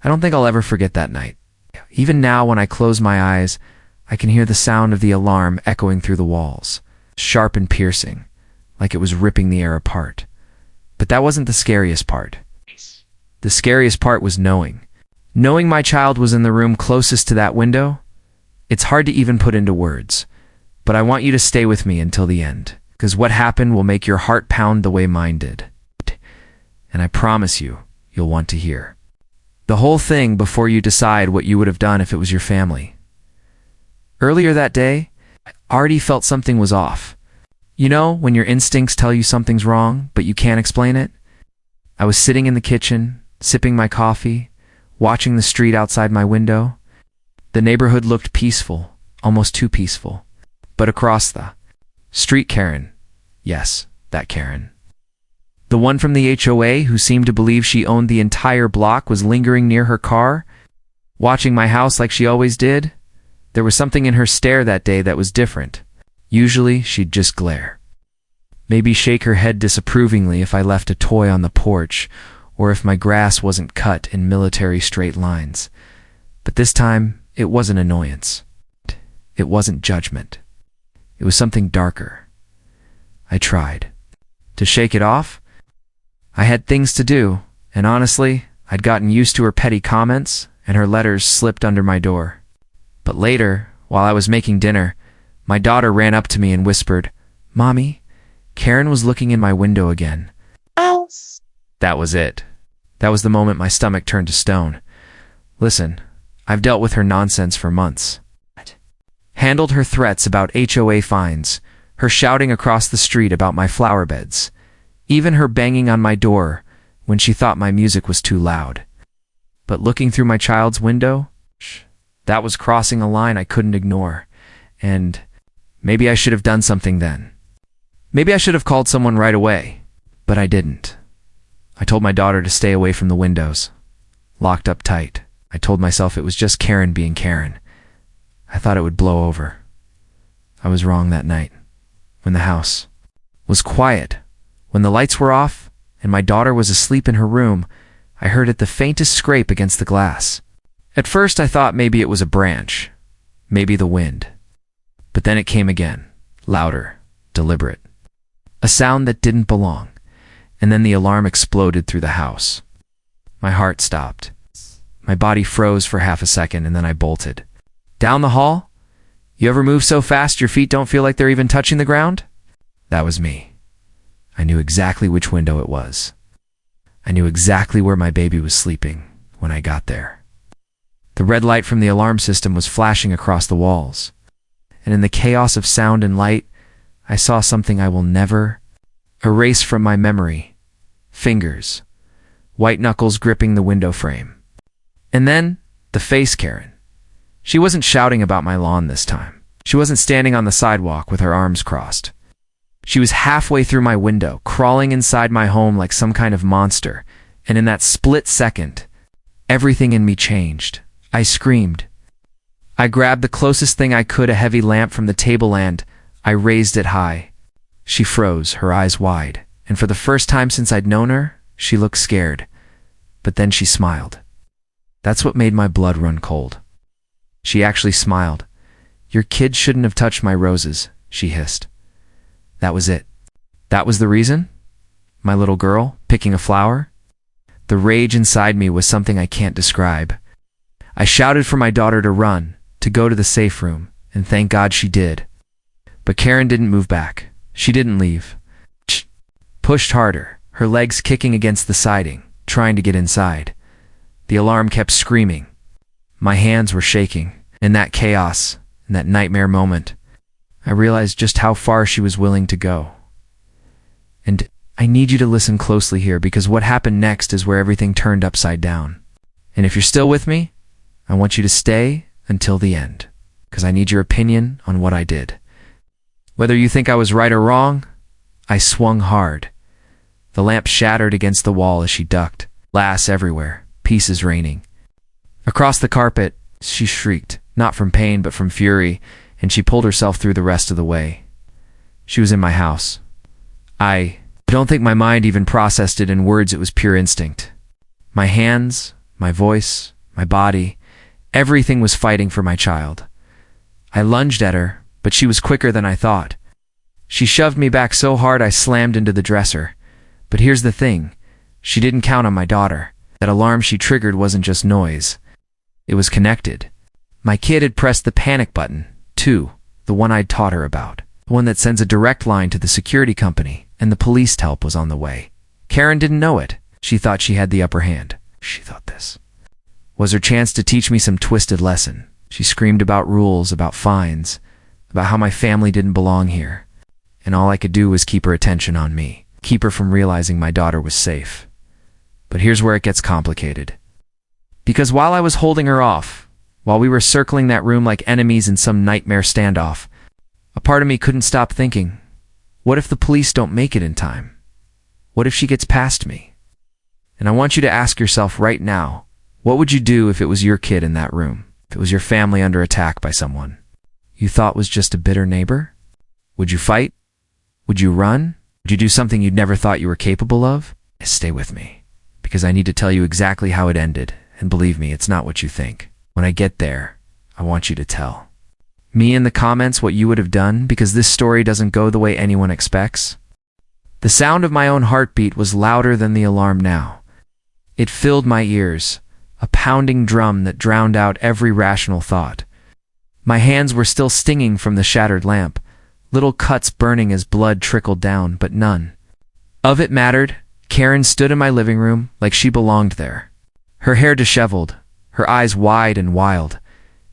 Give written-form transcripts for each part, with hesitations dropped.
I don't think I'll ever forget that night. Even now, when I close my eyes, I can hear the sound of the alarm echoing through the walls, sharp and piercing, like it was ripping the air apart. But that wasn't the scariest part. The scariest part was knowing my child was in the room closest to that window. It's hard to even put into words, but I want you to stay with me until the end, because what happened will make your heart pound the way mine did. And I promise you, you'll want to hear the whole thing before you decide what you would have done if it was your family. Earlier that day, I already felt something was off. You know, when your instincts tell you something's wrong, but you can't explain it? I was sitting in the kitchen, sipping my coffee, watching the street outside my window. The neighborhood looked peaceful, almost too peaceful. But across the street, Karen, yes, that Karen, the one from the HOA who seemed to believe she owned the entire block, was lingering near her car, watching my house like she always did. There was something in her stare that day that was different. Usually, she'd just glare. Maybe shake her head disapprovingly if I left a toy on the porch, or if my grass wasn't cut in military straight lines. But this time, it wasn't annoyance. It wasn't judgment. It was something darker. I tried to shake it off. I had things to do, and honestly, I'd gotten used to her petty comments, and her letters slipped under my door. But later, while I was making dinner, my daughter ran up to me and whispered, "Mommy, Karen was looking in my window again." That was it. That was the moment my stomach turned to stone. Listen, I've dealt with her nonsense for months. Handled her threats about HOA fines, her shouting across the street about my flower beds, even her banging on my door when she thought my music was too loud. But looking through my child's window, that was crossing a line I couldn't ignore. And maybe I should have done something then. Maybe I should have called someone right away, but I didn't. I told my daughter to stay away from the windows. Locked up tight. I told myself it was just Karen being Karen. I thought it would blow over. I was wrong that night. When the house was quiet, when the lights were off, and my daughter was asleep in her room, I heard the faintest scrape against the glass. At first I thought maybe it was a branch, maybe the wind. But then it came again, louder, deliberate. A sound that didn't belong, and then the alarm exploded through the house. My heart stopped. My body froze for half a second, and then I bolted. Down the hall? You ever move so fast your feet don't feel like they're even touching the ground? That was me. I knew exactly which window it was. I knew exactly where my baby was sleeping when I got there. The red light from the alarm system was flashing across the walls, and in the chaos of sound and light, I saw something I will never erase from my memory. Fingers, white knuckles gripping the window frame. And then, the face Karen. She wasn't shouting about my lawn this time. She wasn't standing on the sidewalk with her arms crossed. She was halfway through my window, crawling inside my home like some kind of monster, and in that split second, everything in me changed. I screamed. I grabbed the closest thing I could, a heavy lamp from the table, and I raised it high. She froze, her eyes wide, and for the first time since I'd known her, she looked scared. But then she smiled. That's what made my blood run cold. She actually smiled. "Your kid shouldn't have touched my roses," she hissed. That was it. That was the reason? My little girl, picking a flower? The rage inside me was something I can't describe. I shouted for my daughter to run, to go to the safe room, and thank God she did. But Karen didn't move back. She didn't leave. She pushed harder, her legs kicking against the siding, trying to get inside. The alarm kept screaming. My hands were shaking. In that chaos, in that nightmare moment, I realized just how far she was willing to go. And I need you to listen closely here, because what happened next is where everything turned upside down. And if you're still with me, I want you to stay until the end, because I need your opinion on what I did. Whether you think I was right or wrong, I swung hard. The lamp shattered against the wall as she ducked, glass everywhere, pieces raining. Across the carpet, she shrieked, not from pain but from fury, and she pulled herself through the rest of the way. She was in my house. I don't think my mind even processed it in words. It was pure instinct. My hands, my voice, My body, everything was fighting for my child. I lunged at her, but she was quicker than I thought. She shoved me back so hard I slammed into the dresser. But here's the thing, she didn't count on my daughter. That alarm she triggered wasn't just noise. It was connected. My kid had pressed the panic button, too, the one I'd taught her about. The one that sends a direct line to the security company, and the police help was on the way. Karen didn't know it. She thought she had the upper hand. She thought this was her chance to teach me some twisted lesson. She screamed about rules, about fines, about how my family didn't belong here. And all I could do was keep her attention on me, keep her from realizing my daughter was safe. But here's where it gets complicated. Because while I was holding her off, while we were circling that room like enemies in some nightmare standoff, a part of me couldn't stop thinking, what if the police don't make it in time? What if she gets past me? And I want you to ask yourself right now, what would you do if it was your kid in that room? If it was your family under attack by someone you thought was just a bitter neighbor? Would you fight? Would you run? Would you do something you'd never thought you were capable of? Stay with me, because I need to tell you exactly how it ended, and believe me, it's not what you think. When I get there, I want you to tell me in the comments what you would have done, because this story doesn't go the way anyone expects. The sound of my own heartbeat was louder than the alarm now. It filled my ears, a pounding drum that drowned out every rational thought. My hands were still stinging from the shattered lamp, little cuts burning as blood trickled down, but none of it mattered. Karen stood in my living room like she belonged there. Her hair disheveled, her eyes wide and wild,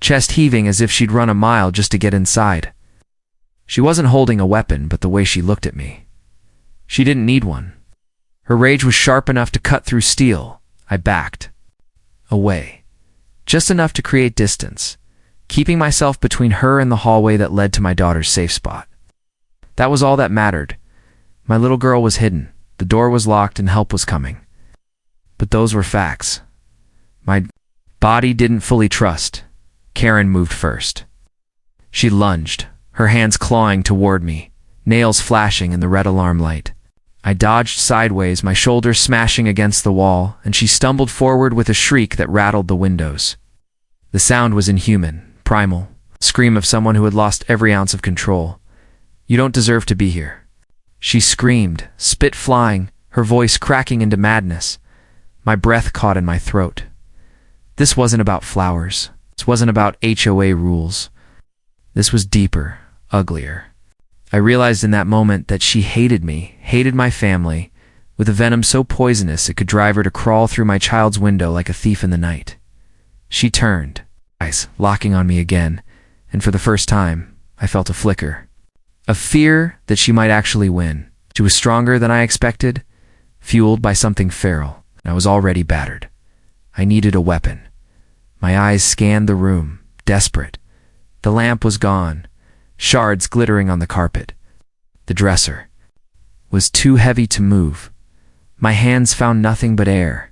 chest heaving as if she'd run a mile just to get inside. She wasn't holding a weapon, but the way she looked at me, she didn't need one. Her rage was sharp enough to cut through steel. I backed away, just enough to create distance, keeping myself between her and the hallway that led to my daughter's safe spot. That was all that mattered. My little girl was hidden, the door was locked, and help was coming. But those were facts. My body didn't fully trust. Karen moved first. She lunged, her hands clawing toward me, nails flashing in the red alarm light. I dodged sideways, my shoulders smashing against the wall, and she stumbled forward with a shriek that rattled the windows. The sound was inhuman, primal, scream of someone who had lost every ounce of control. "You don't deserve to be here," she screamed, spit flying, her voice cracking into madness. My breath caught in my throat. This wasn't about flowers. This wasn't about HOA rules. This was deeper, uglier. I realized in that moment that she hated me, hated my family, with a venom so poisonous it could drive her to crawl through my child's window like a thief in the night. She turned, eyes locking on me again, and for the first time, I felt a flicker. A fear that she might actually win. She was stronger than I expected, fueled by something feral, and I was already battered. I needed a weapon. My eyes scanned the room, desperate. The lamp was gone, shards glittering on the carpet. The dresser was too heavy to move. My hands found nothing but air.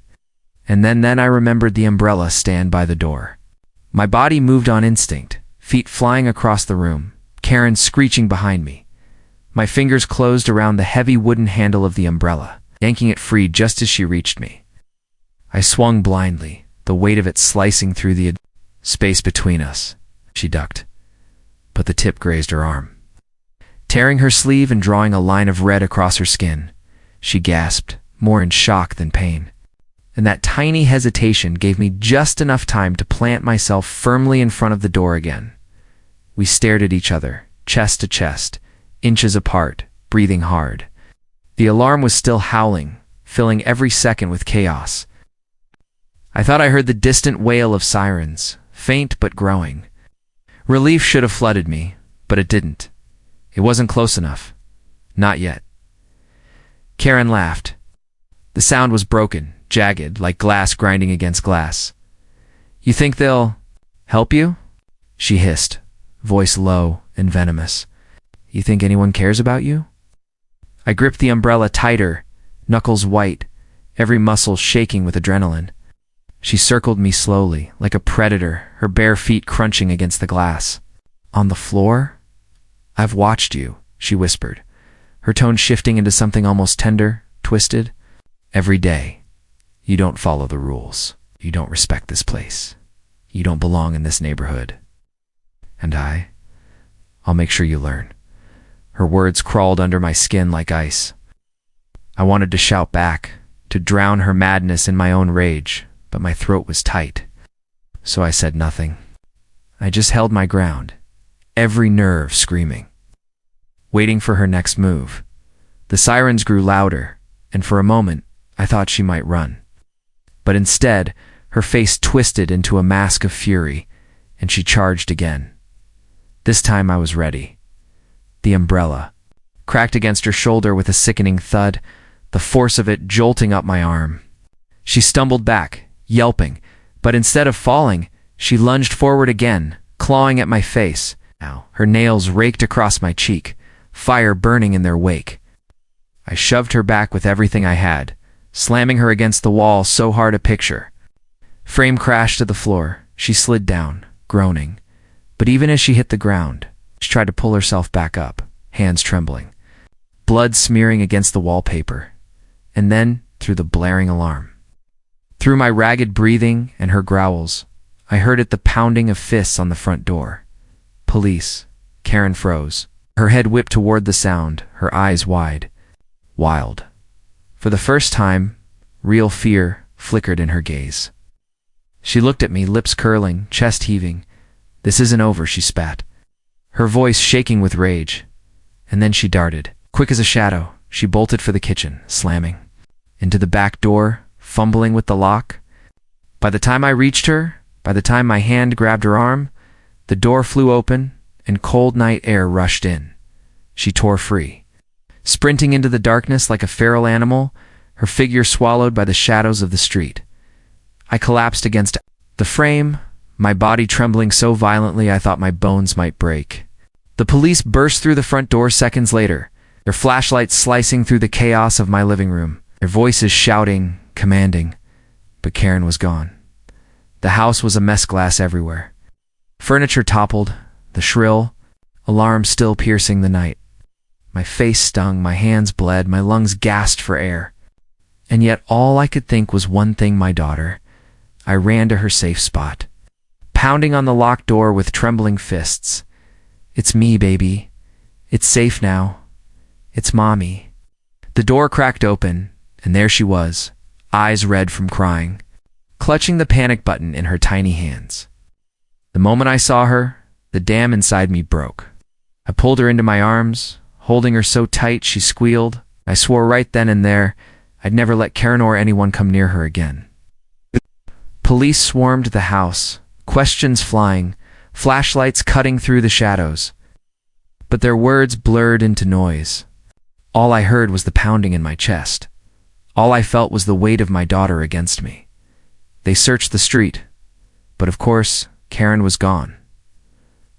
And then I remembered the umbrella stand by the door. My body moved on instinct, feet flying across the room, Karen screeching behind me. My fingers closed around the heavy wooden handle of the umbrella, yanking it free just as she reached me. I swung blindly, the weight of it slicing through the space between us. She ducked, but the tip grazed her arm, tearing her sleeve and drawing a line of red across her skin. She gasped, more in shock than pain. And that tiny hesitation gave me just enough time to plant myself firmly in front of the door again. We stared at each other, chest to chest, inches apart, breathing hard. The alarm was still howling, filling every second with chaos. I thought I heard the distant wail of sirens, faint but growing. Relief should have flooded me, but it didn't. It wasn't close enough. Not yet. Karen laughed. The sound was broken, jagged, like glass grinding against glass. "You think they'll help you?" she hissed, voice low and venomous. "You think anyone cares about you?" I gripped the umbrella tighter, knuckles white, every muscle shaking with adrenaline. She circled me slowly, like a predator, her bare feet crunching against the glass. "On the floor?" "I've watched you," she whispered, her tone shifting into something almost tender, twisted. "Every day. You don't follow the rules." You don't respect this place. You don't belong in this neighborhood. And I'll make sure you learn. Her words crawled under my skin like ice. I wanted to shout back, to drown her madness in my own rage, but my throat was tight. So I said nothing. I just held my ground, every nerve screaming, waiting for her next move. The sirens grew louder, and for a moment, I thought she might run. But instead, her face twisted into a mask of fury, and she charged again. This time I was ready. The umbrella cracked against her shoulder with a sickening thud, the force of it jolting up my arm. She stumbled back, yelping, but instead of falling, she lunged forward again, clawing at my face. Now, her nails raked across my cheek, fire burning in their wake. I shoved her back with everything I had, slamming her against the wall so hard a picture. Frame crashed to the floor. She slid down, groaning. But even as she hit the ground, she tried to pull herself back up, hands trembling, blood smearing against the wallpaper, and then through the blaring alarm. Through my ragged breathing and her growls, I heard it the pounding of fists on the front door. Police. Karen froze. Her head whipped toward the sound, her eyes wide, wild. For the first time, real fear flickered in her gaze. She looked at me, lips curling, chest heaving. "This isn't over," she spat, her voice shaking with rage. And then she darted. Quick as a shadow, she bolted for the kitchen, slamming into the back door, fumbling with the lock. By the time I reached her, by the time my hand grabbed her arm, the door flew open and cold night air rushed in. She tore free, sprinting into the darkness like a feral animal, her figure swallowed by the shadows of the street. I collapsed against the frame, my body trembling so violently I thought my bones might break. The police burst through the front door seconds later, their flashlights slicing through the chaos of my living room, their voices shouting, commanding. But Karen was gone. The house was a mess, glass everywhere. Furniture toppled, the shrill alarm still piercing the night. My face stung, my hands bled, my lungs gasped for air. And yet all I could think was one thing: my daughter. I ran to her safe spot, pounding on the locked door with trembling fists. "It's me, baby. It's safe now. It's Mommy." The door cracked open, and there she was, eyes red from crying, clutching the panic button in her tiny hands. The moment I saw her, the dam inside me broke. I pulled her into my arms, holding her so tight she squealed. I swore right then and there I'd never let Karen or anyone come near her again. Police swarmed the house, questions flying, flashlights cutting through the shadows. But their words blurred into noise. All I heard was the pounding in my chest. All I felt was the weight of my daughter against me. They searched the street, but of course, Karen was gone.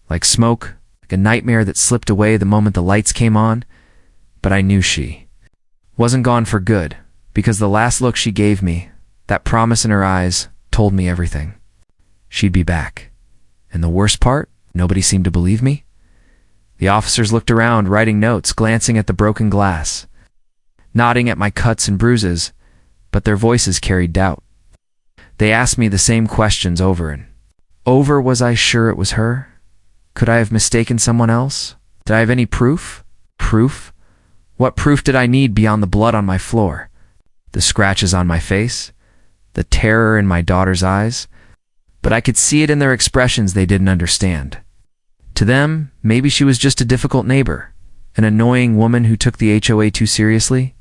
Like smoke, like a nightmare that slipped away the moment the lights came on. But I knew she wasn't gone for good, because the last look she gave me, that promise in her eyes, told me everything. She'd be back. And the worst part, nobody seemed to believe me. The officers looked around, writing notes, glancing at the broken glass, nodding at my cuts and bruises, but their voices carried doubt. They asked me the same questions over and over. Was I sure it was her? Could I have mistaken someone else? Did I have any proof? Proof? What proof did I need beyond the blood on my floor, the scratches on my face, the terror in my daughter's eyes? But I could see it in their expressions. They didn't understand. To them, maybe she was just a difficult neighbor, an annoying woman who took the HOA too seriously.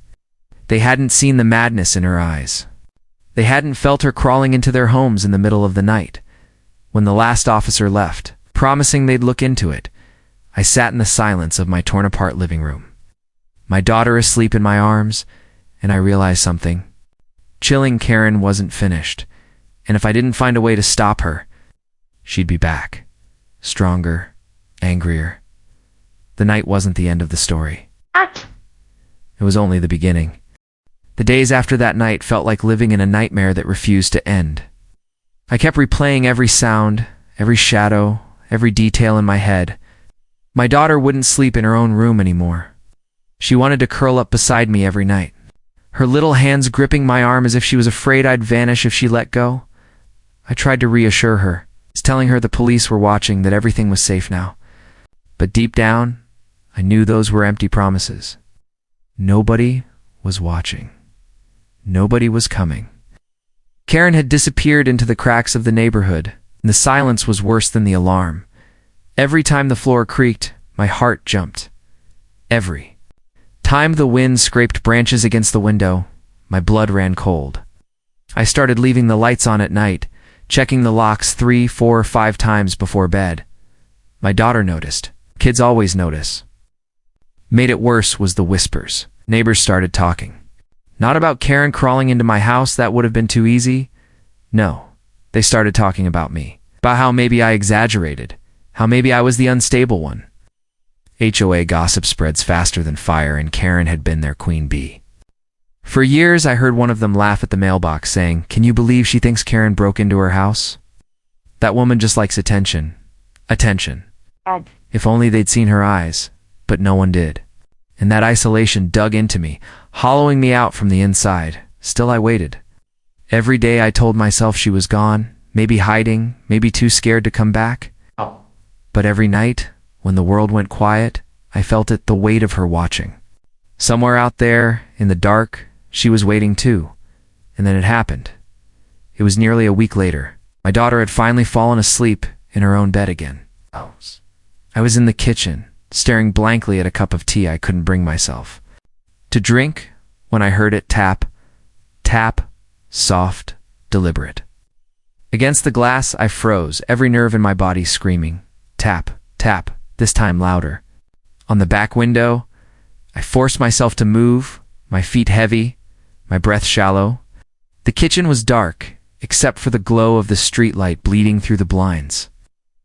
They hadn't seen the madness in her eyes. They hadn't felt her crawling into their homes in the middle of the night. When the last officer left, promising they'd look into it, I sat in the silence of my torn-apart living room, my daughter asleep in my arms, and I realized something. Chilling Karen wasn't finished, and if I didn't find a way to stop her, she'd be back, stronger, angrier. The night wasn't the end of the story. It was only the beginning. The days after that night felt like living in a nightmare that refused to end. I kept replaying every sound, every shadow, every detail in my head. My daughter wouldn't sleep in her own room anymore. She wanted to curl up beside me every night, her little hands gripping my arm as if she was afraid I'd vanish if she let go. I tried to reassure her, telling her the police were watching, that everything was safe now. But deep down, I knew those were empty promises. Nobody was watching. Nobody was coming. Karen had disappeared into the cracks of the neighborhood, and the silence was worse than the alarm. Every time the floor creaked, my heart jumped. Every time the wind scraped branches against the window, my blood ran cold. I started leaving the lights on at night, checking the locks 3, 4, 5 times before bed. My daughter noticed. Kids always notice. Made it worse was the whispers. Neighbors started talking. Not about Karen crawling into my house, that would have been too easy. No, they started talking about me. About how maybe I exaggerated. How maybe I was the unstable one. HOA gossip spreads faster than fire, and Karen had been their queen bee. For years, I heard one of them laugh at the mailbox, saying, "Can you believe she thinks Karen broke into her house? That woman just likes attention. Attention." If only they'd seen her eyes, but no one did. And that isolation dug into me, hollowing me out from the inside. Still I waited. Every day I told myself she was gone, maybe hiding, maybe too scared to come back. But every night, when the world went quiet, I felt it, the weight of her watching. Somewhere out there, in the dark, she was waiting too. And then it happened. It was nearly a week later. My daughter had finally fallen asleep in her own bed again. I was in the kitchen, staring blankly at a cup of tea I couldn't bring myself to drink when I heard it tap, tap, soft, deliberate. Against the glass, I froze, every nerve in my body screaming. Tap, tap, this time louder. On the back window, I forced myself to move, my feet heavy, my breath shallow. The kitchen was dark, except for the glow of the streetlight bleeding through the blinds.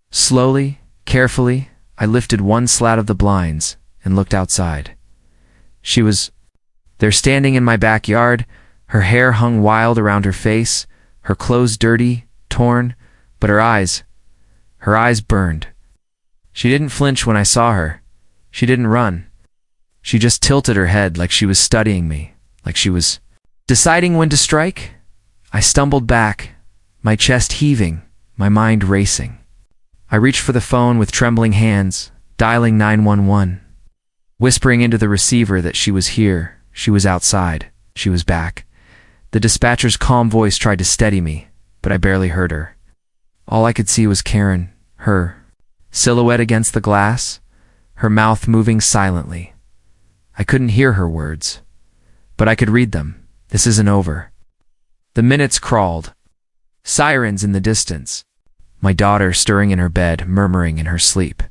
Slowly, carefully, I lifted one slat of the blinds and looked outside. She was there, standing in my backyard, her hair hung wild around her face, her clothes dirty, torn, but her eyes burned. She didn't flinch when I saw her. She didn't run. She just tilted her head like she was studying me, like she was deciding when to strike. I stumbled back, my chest heaving, my mind racing. I reached for the phone with trembling hands, dialing 911, whispering into the receiver that she was here, she was outside, she was back. The dispatcher's calm voice tried to steady me, but I barely heard her. All I could see was Karen, her silhouette against the glass, her mouth moving silently. I couldn't hear her words, but I could read them. This isn't over. The minutes crawled. Sirens in the distance. My daughter stirring in her bed, murmuring in her sleep.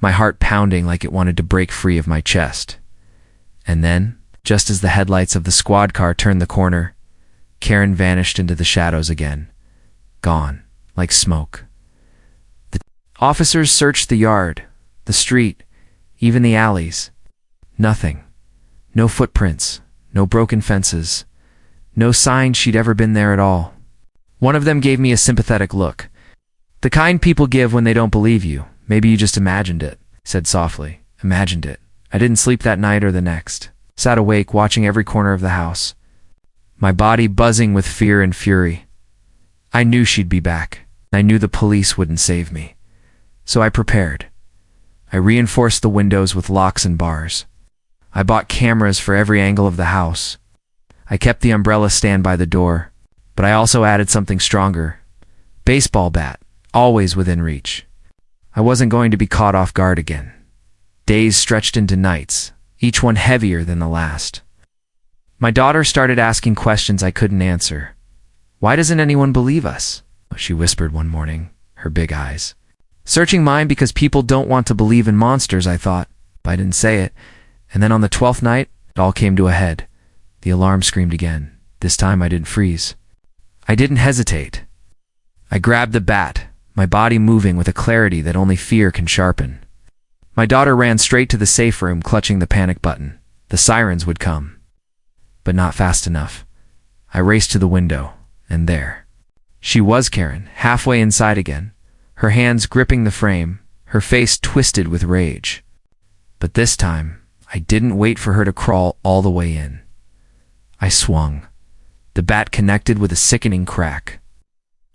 My heart pounding like it wanted to break free of my chest. And then, just as the headlights of the squad car turned the corner, Karen vanished into the shadows again. Gone, like smoke. The officers searched the yard, the street, even the alleys. Nothing. No footprints, no broken fences, no sign she'd ever been there at all. One of them gave me a sympathetic look. The kind people give when they don't believe you. Maybe you just imagined it, said softly. Imagined it. I didn't sleep that night or the next. Sat awake, watching every corner of the house. My body buzzing with fear and fury. I knew she'd be back. I knew the police wouldn't save me. So I prepared. I reinforced the windows with locks and bars. I bought cameras for every angle of the house. I kept the umbrella stand by the door, but I also added something stronger. Baseball bat, always within reach. I wasn't going to be caught off guard again. Days stretched into nights, each one heavier than the last. My daughter started asking questions I couldn't answer. Why doesn't anyone believe us? She whispered one morning, her big eyes. Searching mine because people don't want to believe in monsters, I thought, but I didn't say it. And then on the 12th night, it all came to a head. The alarm screamed again. This time I didn't freeze. I didn't hesitate. I grabbed the bat, my body moving with a clarity that only fear can sharpen. My daughter ran straight to the safe room, clutching the panic button. The sirens would come. But not fast enough. I raced to the window, and there. She was Karen, halfway inside again, her hands gripping the frame, her face twisted with rage. But this time, I didn't wait for her to crawl all the way in. I swung. The bat connected with a sickening crack.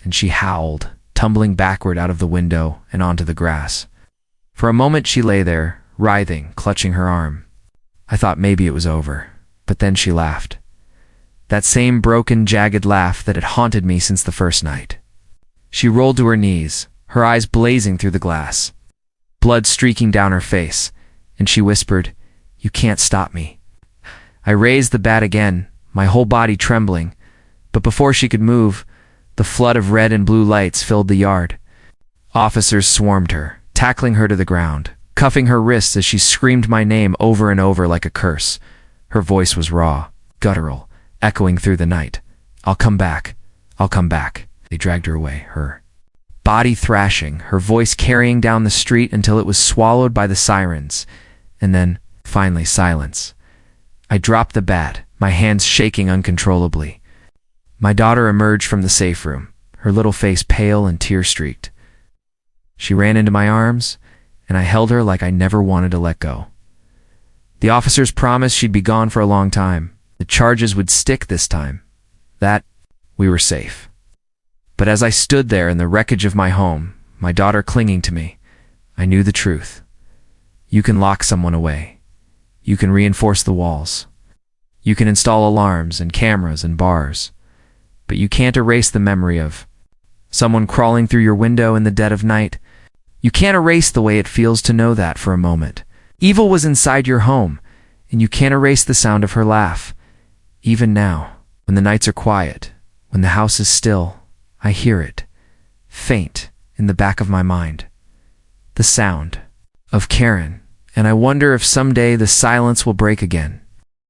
and she howled, tumbling backward out of the window and onto the grass. For a moment she lay there, writhing, clutching her arm. I thought maybe it was over, but then she laughed. That same broken, jagged laugh that had haunted me since the first night. She rolled to her knees, her eyes blazing through the glass, blood streaking down her face, and she whispered, "You can't stop me." I raised the bat again, my whole body trembling, but before she could move, the flood of red and blue lights filled the yard. Officers swarmed her, tackling her to the ground, cuffing her wrists as she screamed my name over and over like a curse. Her voice was raw, guttural, echoing through the night. "I'll come back. I'll come back." They dragged her away, her body thrashing, her voice carrying down the street until it was swallowed by the sirens, and then, finally, silence. I dropped the bat, my hands shaking uncontrollably. My daughter emerged from the safe room, her little face pale and tear-streaked. She ran into my arms, and I held her like I never wanted to let go. The officers promised she'd be gone for a long time. The charges would stick this time. That we were safe. But as I stood there in the wreckage of my home, my daughter clinging to me, I knew the truth. You can lock someone away. You can reinforce the walls. You can install alarms and cameras and bars. But you can't erase the memory of someone crawling through your window in the dead of night. You can't erase the way it feels to know that for a moment. Evil was inside your home, and you can't erase the sound of her laugh. Even now, when the nights are quiet, when the house is still, I hear it, faint, in the back of my mind. The sound of Karen, and I wonder if someday the silence will break again.